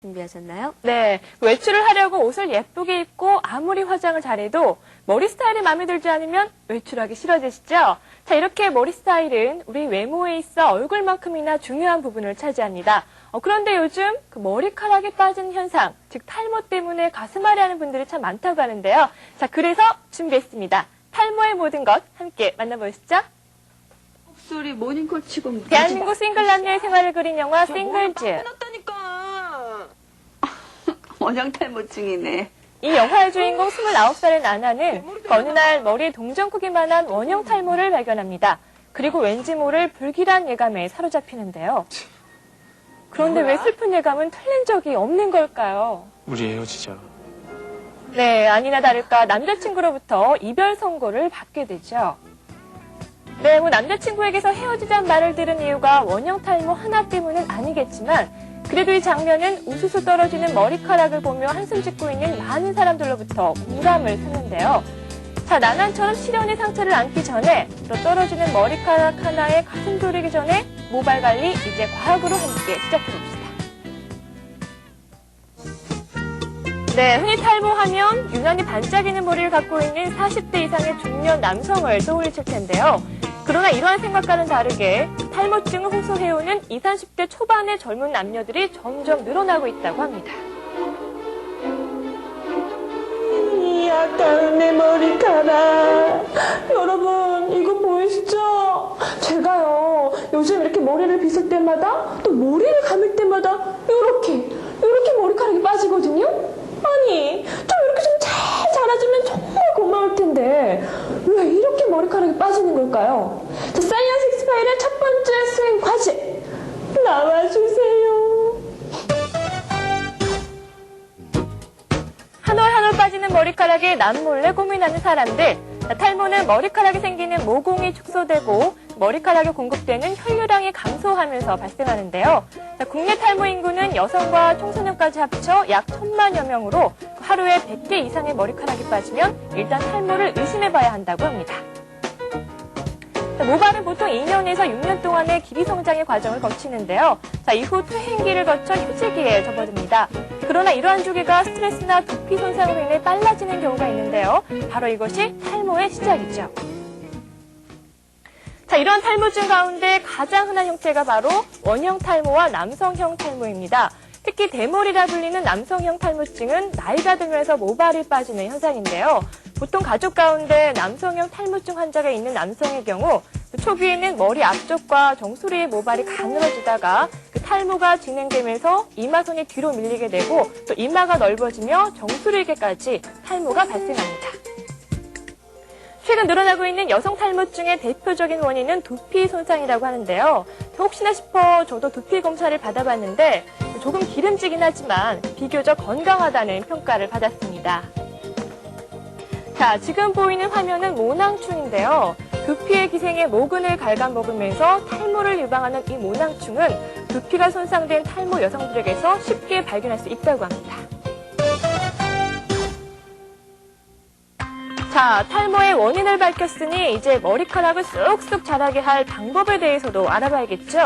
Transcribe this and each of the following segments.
준비하셨나요? 네, 외출을 하려고 옷을 예쁘게 입고 아무리 화장을 잘해도 머리 스타일이 마음에 들지 않으면 외출하기 싫어지시죠? 자, 이렇게 머리 스타일은 우리 외모에 있어 얼굴만큼이나 중요한 부분을 차지합니다. 그런데 요즘 그 머리카락이 빠진 현상, 즉 탈모 때문에 가슴 아래하는 분들이 참 많다고 하는데요. 자, 그래서 준비했습니다. 탈모의 모든 것 함께 만나보시죠. 목소리 모닝콜 치고 대한민국 싱글 남녀의 생활을 그린 영화 싱글즈. 해놨다니까. 원형 탈모증이네. 이 영화의 주인공 29살의 나나는 어느 날 머리에 동전 크기만한 원형 탈모를 발견합니다. 그리고 왠지 모를 불길한 예감에 사로잡히는데요. 그런데 왜 슬픈 예감은 틀린 적이 없는 걸까요? 우리 헤어지자. 네, 아니나 다를까 남자친구로부터 이별 선고를 받게 되죠. 네, 남자친구에게서 헤어지자는 말을 들은 이유가 원형 탈모 하나 때문은 아니겠지만 그래도 이 장면은 우수수 떨어지는 머리카락을 보며 한숨 짓고 있는 많은 사람들로부터 공감을 샀는데요. 자, 나난처럼 시련의 상처를 안기 전에 또 떨어지는 머리카락 하나에 가슴 졸이기 전에 모발 관리 이제 과학으로 함께 시작해봅시다. 네, 흔히 탈모하면 유난히 반짝이는 머리를 갖고 있는 40대 이상의 중년 남성을 떠올리실 텐데요. 그러나 이러한 생각과는 다르게 탈모증을 호소해오는 20, 30대 초반의 젊은 남녀들이 점점 늘어나고 있다고 합니다. 약간 내 머리카락. 여러분 이거 보이시죠? 제가요 요즘 이렇게 머리를 빗을 때마다 또 머리를 감을 때마다 이렇게 머리카락이 빠지거든요. 아니 좀 이렇게 좀 잘 자라주면 정말 고마울 텐데 왜 이렇게 머리카락이 빠지는 걸까요? 자, 사이언스 익스파일의 첫 번째 수행 과제 나와주세요. 한 올 한 올 빠지는 머리카락에 남몰래 고민하는 사람들. 탈모는 머리카락이 생기는 모공이 축소되고 머리카락에 공급되는 혈류량이 감소하면서 발생하는데요. 국내 탈모 인구는 여성과 청소년까지 합쳐 약 1,000만여 명으로 하루에 100개 이상의 머리카락이 빠지면 일단 탈모를 의심해봐야 한다고 합니다. 모발은 보통 2년에서 6년 동안의 길이 성장의 과정을 거치는데요. 자, 이후 퇴행기를 거쳐 휴지기에 접어듭니다. 그러나 이러한 주기가 스트레스나 두피 손상으로 인해 빨라지는 경우가 있는데요. 바로 이것이 탈모의 시작이죠. 자, 이런 탈모증 가운데 가장 흔한 형태가 바로 원형 탈모와 남성형 탈모입니다. 특히 대머리라 불리는 남성형 탈모증은 나이가 들면서 모발이 빠지는 현상인데요. 보통 가족 가운데 남성형 탈모증 환자가 있는 남성의 경우 초기에는 머리 앞쪽과 정수리의 모발이 가늘어지다가 그 탈모가 진행되면서 이마선이 뒤로 밀리게 되고 또 이마가 넓어지며 정수리에까지 탈모가 발생합니다. 최근 늘어나고 있는 여성 탈모증의 대표적인 원인은 두피 손상이라고 하는데요. 혹시나 싶어 저도 두피 검사를 받아봤는데 조금 기름지긴 하지만 비교적 건강하다는 평가를 받았습니다. 자, 지금 보이는 화면은 모낭충인데요. 두피의 기생에 모근을 갉아먹으면서 탈모를 유방하는 이 모낭충은 두피가 손상된 탈모 여성들에게서 쉽게 발견할 수 있다고 합니다. 자, 탈모의 원인을 밝혔으니 이제 머리카락을 쑥쑥 자라게 할 방법에 대해서도 알아봐야겠죠.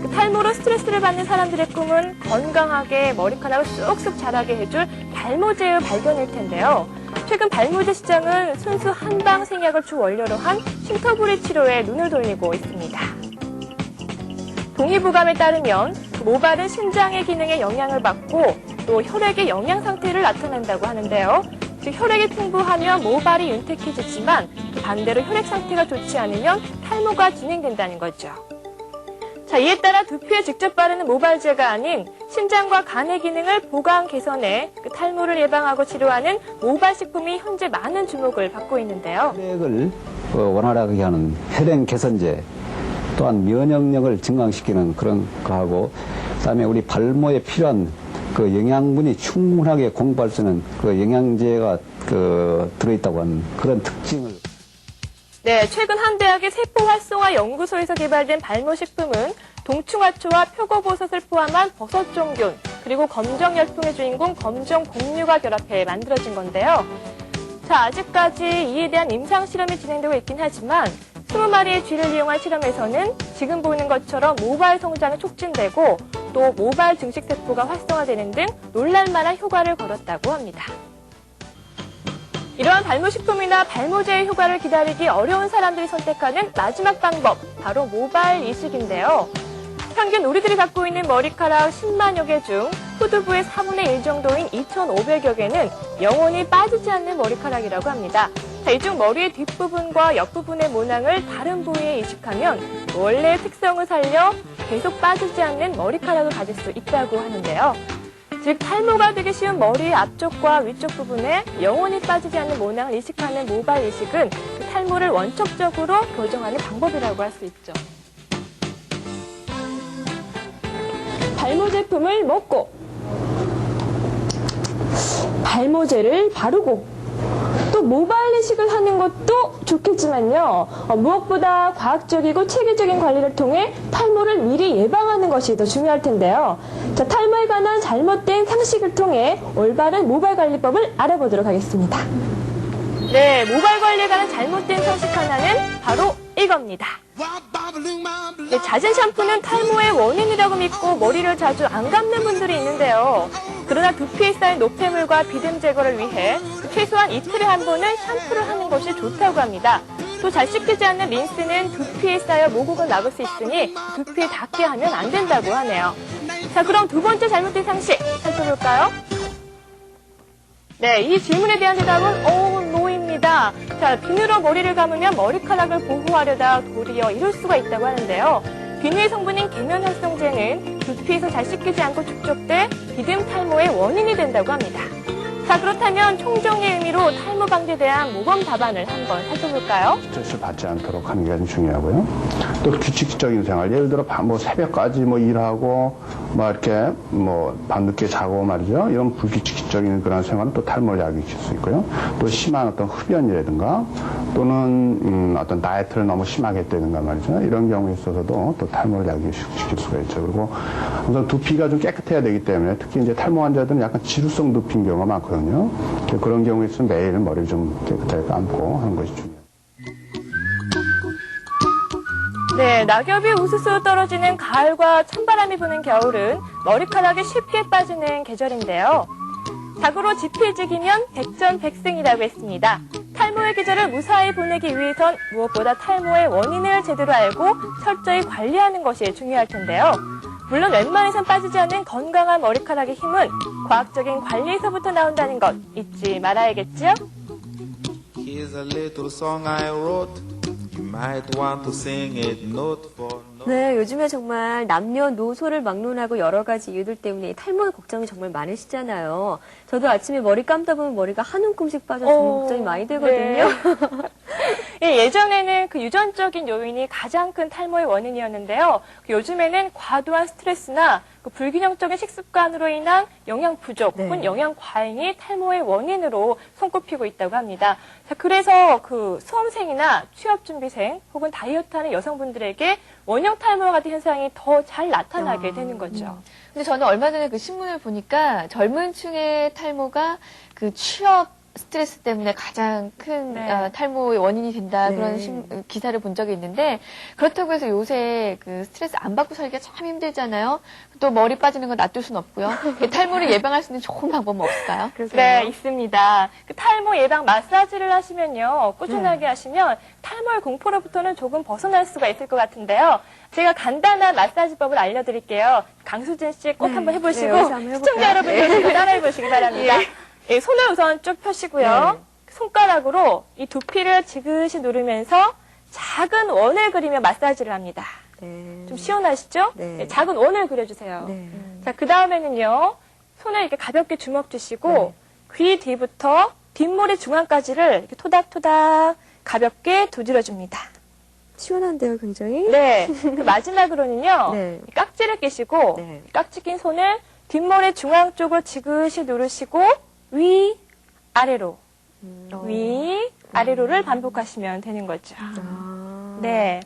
그 탈모로 스트레스를 받는 사람들의 꿈은 건강하게 머리카락을 쑥쑥 자라게 해줄 발모제의 발견일 텐데요. 최근 발모제 시장은 순수 한방 생약을 주 원료로 한 쉼터부리 치료에 눈을 돌리고 있습니다. 동의보감에 따르면 모발은 신장의 기능에 영향을 받고 또 혈액의 영양 상태를 나타낸다고 하는데요. 즉 혈액이 풍부하면 모발이 윤택해지지만 반대로 혈액 상태가 좋지 않으면 탈모가 진행된다는 거죠. 자, 이에 따라 두피에 직접 바르는 모발제가 아닌 신장과 간의 기능을 보강 개선해 그 탈모를 예방하고 치료하는 모발식품이 현재 많은 주목을 받고 있는데요. 혈액을 원활하게 하는 혈액 개선제, 또한 면역력을 증강시키는 그런 거하고, 그다음에 우리 발모에 필요한 그 영양분이 충분하게 공급할 수 있는 그 영양제가 들어있다고 하는 그런 특징을. 네, 최근 한 대학의 세포활성화 연구소에서 개발된 발모식품은 동충하초와 표고버섯을 포함한 버섯종균, 그리고 검정열풍의 주인공 검정곡류가 결합해 만들어진 건데요. 자, 아직까지 이에 대한 임상실험이 진행되고 있긴 하지만 20마리의 쥐를 이용한 실험에서는 지금 보이는 것처럼 모발 성장이 촉진되고 또 모발 증식세포가 활성화되는 등 놀랄만한 효과를 거뒀다고 합니다. 이러한 발모식품이나 발모제의 효과를 기다리기 어려운 사람들이 선택하는 마지막 방법, 바로 모발 이식인데요. 평균 우리들이 갖고 있는 머리카락 10만여 개 중 후두부의 4분의 1 정도인 2,500여 개는 영원히 빠지지 않는 머리카락이라고 합니다. 이 중 머리의 뒷부분과 옆부분의 모낭을 다른 부위에 이식하면 원래의 특성을 살려 계속 빠지지 않는 머리카락을 가질 수 있다고 하는데요. 즉 탈모가 되기 쉬운 머리 앞쪽과 위쪽 부분에 영원히 빠지지 않는 모낭을 이식하는 모발 이식은 그 탈모를 원칙적으로 교정하는 방법이라고 할 수 있죠. 발모 제품을 먹고 발모제를 바르고 또 모발 이식을 하는 것도 좋겠지만요. 무엇보다 과학적이고 체계적인 관리를 통해 탈모를 미리 예방하는 것이 더 중요할 텐데요. 자, 탈모에 관한 잘못된 상식을 통해 올바른 모발 관리법을 알아보도록 하겠습니다. 네, 모발 관리에 관한 잘못된 상식 하나는 바로 이겁니다. 네, 잦은 샴푸는 탈모의 원인이라고 믿고 머리를 자주 안 감는 분들이 있는데요. 그러나 두피에 쌓인 노폐물과 비듬 제거를 위해 최소한 이틀에 한 번은 샴푸를 하는 것이 좋다고 합니다. 또 잘 씻기지 않는 린스는 두피에 쌓여 모공을 막을 수 있으니 두피에 닿게 하면 안 된다고 하네요. 자, 그럼 두 번째 잘못된 상식 살펴볼까요? 네, 이 질문에 대한 대답은 노입니다. 자, 비누로 머리를 감으면 머리카락을 보호하려다 도리어 이럴 수가 있다고 하는데요. 비누의 성분인 계면활성제는 두피에서 잘 씻기지 않고 축적돼 비듬 탈모의 원인이 된다고 합니다. 자, 그렇다면 총정리의 의미로 탈모 방지에 대한 모범 답안을 한번 살펴볼까요? 스트레스를 받지 않도록 하는 게 아주 중요하고요. 또 규칙적인 생활, 예를 들어 새벽까지 일하고 이렇게 밤늦게 자고 말이죠. 이런 불규칙적인 그런 생활은 또 탈모를 야기시킬 수 있고요. 또 심한 어떤 흡연이라든가 또는 어떤 다이어트를 너무 심하게 했다든가 말이죠. 이런 경우에 있어서도 또 탈모를 야기시킬 수가 있죠. 그리고 우선 두피가 좀 깨끗해야 되기 때문에 특히 이제 탈모 환자들은 약간 지루성 두피인 경우가 많거든요. 그런 경우에 있으면 매일 머리를 좀 깨끗하게 감고 하는 것이 중요해요. 네, 낙엽이 우수수 떨어지는 가을과 찬바람이 부는 겨울은 머리카락이 쉽게 빠지는 계절인데요. 자고로 지피지기면 백전백승이라고 했습니다. 탈모의 계절을 무사히 보내기 위해선 무엇보다 탈모의 원인을 제대로 알고 철저히 관리하는 것이 중요할 텐데요. 물론 웬만해선 빠지지 않는 건강한 머리카락의 힘은 과학적인 관리에서부터 나온다는 것 잊지 말아야겠죠? Here's a little song I wrote. You might want to sing it note for note. 네, 요즘에 정말 남녀노소를 막론하고 여러 가지 이유들 때문에 탈모 걱정이 정말 많으시잖아요. 저도 아침에 머리 감다 보면 머리가 한 움큼씩 빠져서 정말 걱정이 많이 들거든요. 네. 예전에는 그 유전적인 요인이 가장 큰 탈모의 원인이었는데요. 요즘에는 과도한 스트레스나 그 불균형적인 식습관으로 인한 영양 부족 혹은 영양 과잉이 탈모의 원인으로 손꼽히고 있다고 합니다. 자, 그래서 그 수험생이나 취업준비생 혹은 다이어트하는 여성분들에게 원형 탈모와 같은 현상이 더 잘 나타나게 되는 거죠. 근데 저는 얼마 전에 그 신문을 보니까 젊은 층의 탈모가 그 취업 스트레스 때문에 가장 큰 탈모의 원인이 된다 그런 기사를 본 적이 있는데 그렇다고 해서 요새 그 스트레스 안 받고 살기가 참 힘들잖아요. 또 머리 빠지는 건 놔둘 수는 없고요. 탈모를 예방할 수 있는 좋은 방법은 없을까요? 네, 있습니다. 그 탈모 예방 마사지를 하시면요, 꾸준하게 하시면 탈모의 공포로부터는 조금 벗어날 수가 있을 것 같은데요. 제가 간단한 마사지법을 알려드릴게요. 강수진 씨 꼭 한번 해보시고 시청자 여러분들 따라해보시기 바랍니다. 예, 손을 우선 쭉 펴시고요. 손가락으로 이 두피를 지그시 누르면서 작은 원을 그리며 마사지를 합니다. 좀 시원하시죠? 네, 작은 원을 그려주세요. 자, 그 다음에는요, 손을 이렇게 가볍게 주먹 쥐시고 귀 뒤부터 뒷머리 중앙까지를 이렇게 토닥토닥 가볍게 두드려줍니다. 시원한데요, 굉장히? 네. 그 마지막으로는요, 깍지를 끼시고 깍지 낀 손을 뒷머리 중앙 쪽으로 지그시 누르시고 위, 아래로, 위, 아래로를 반복하시면 되는 거죠. 네.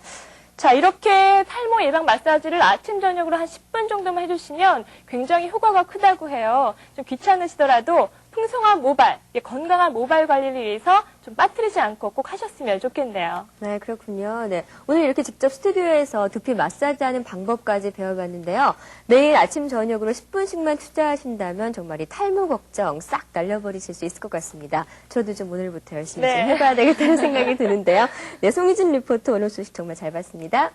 자, 이렇게 탈모 예방 마사지를 아침, 저녁으로 한 10분 정도만 해주시면 굉장히 효과가 크다고 해요. 좀 귀찮으시더라도 풍성한 모발, 건강한 모발 관리를 위해서 좀 빠뜨리지 않고 꼭 하셨으면 좋겠네요. 네, 그렇군요. 네. 오늘 이렇게 직접 스튜디오에서 두피 마사지하는 방법까지 배워봤는데요. 매일 아침 저녁으로 10분씩만 투자하신다면 정말 이 탈모 걱정 싹 날려버리실 수 있을 것 같습니다. 저도 좀 오늘부터 열심히 좀 해봐야 되겠다는 생각이 드는데요. 네, 송희진 리포터 오늘 소식 정말 잘 봤습니다.